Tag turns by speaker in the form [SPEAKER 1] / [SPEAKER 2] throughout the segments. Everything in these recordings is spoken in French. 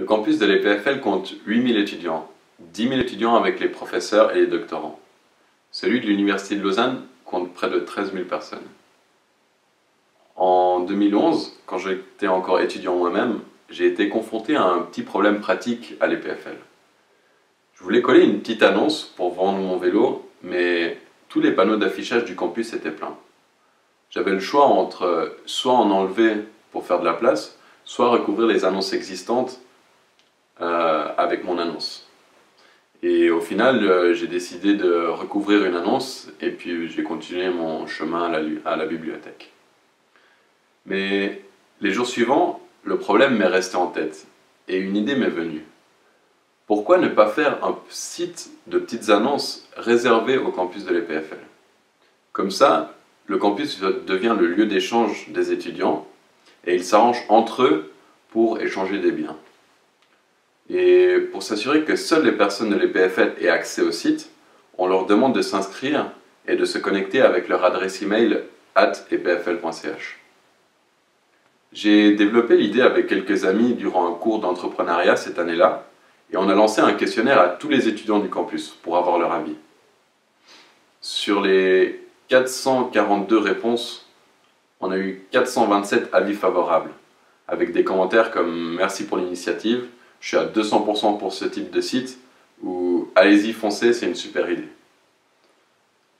[SPEAKER 1] Le campus de l'EPFL compte 8000 étudiants, 10 000 étudiants avec les professeurs et les doctorants. Celui de l'Université de Lausanne compte près de 13 000 personnes. En 2011, quand j'étais encore étudiant moi-même, j'ai été confronté à un petit problème pratique à l'EPFL. Je voulais coller une petite annonce pour vendre mon vélo, mais tous les panneaux d'affichage du campus étaient pleins. J'avais le choix entre soit en enlever pour faire de la place, soit recouvrir les annonces existantes avec mon annonce. Et au final, j'ai décidé de recouvrir une annonce et puis j'ai continué mon chemin à la bibliothèque. Mais les jours suivants, le problème m'est resté en tête et une idée m'est venue. Pourquoi ne pas faire un site de petites annonces réservé au campus de l'EPFL? Comme ça, le campus devient le lieu d'échange des étudiants et ils s'arrangent entre eux pour échanger des biens. Et pour s'assurer que seules les personnes de l'EPFL aient accès au site, on leur demande de s'inscrire et de se connecter avec leur adresse email @epfl.ch. J'ai développé l'idée avec quelques amis durant un cours d'entrepreneuriat cette année-là et on a lancé un questionnaire à tous les étudiants du campus pour avoir leur avis. Sur les 442 réponses, on a eu 427 avis favorables, avec des commentaires comme « Merci pour l'initiative »,« Je suis à 200% pour ce type de site » ou « Allez-y, foncez, c'est une super idée ».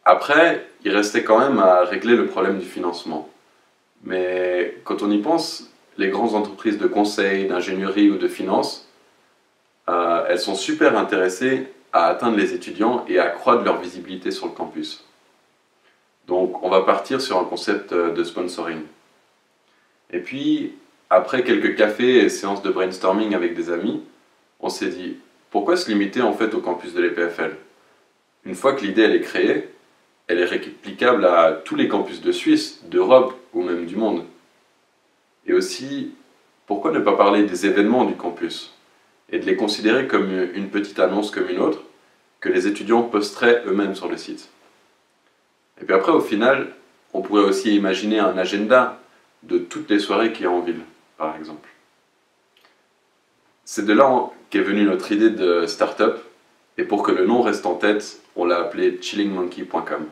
[SPEAKER 1] Après, il restait quand même à régler le problème du financement. Mais quand on y pense, les grandes entreprises de conseil, d'ingénierie ou de finance, elles sont super intéressées à atteindre les étudiants et à accroître leur visibilité sur le campus. Donc on va partir sur un concept de sponsoring. Et puis, après quelques cafés et séances de brainstorming avec des amis, on s'est dit, pourquoi se limiter en fait au campus de l'EPFL? Une fois que l'idée elle est créée, elle est réplicable à tous les campus de Suisse, d'Europe ou même du monde. Et aussi, pourquoi ne pas parler des événements du campus et de les considérer comme une petite annonce comme une autre que les étudiants posteraient eux-mêmes sur le site. Et puis après, au final, on pourrait aussi imaginer un agenda de toutes les soirées qu'il y a en ville, par exemple. C'est de là qu'est venue notre idée de start-up, et pour que le nom reste en tête, on l'a appelé chillingmonkey.com.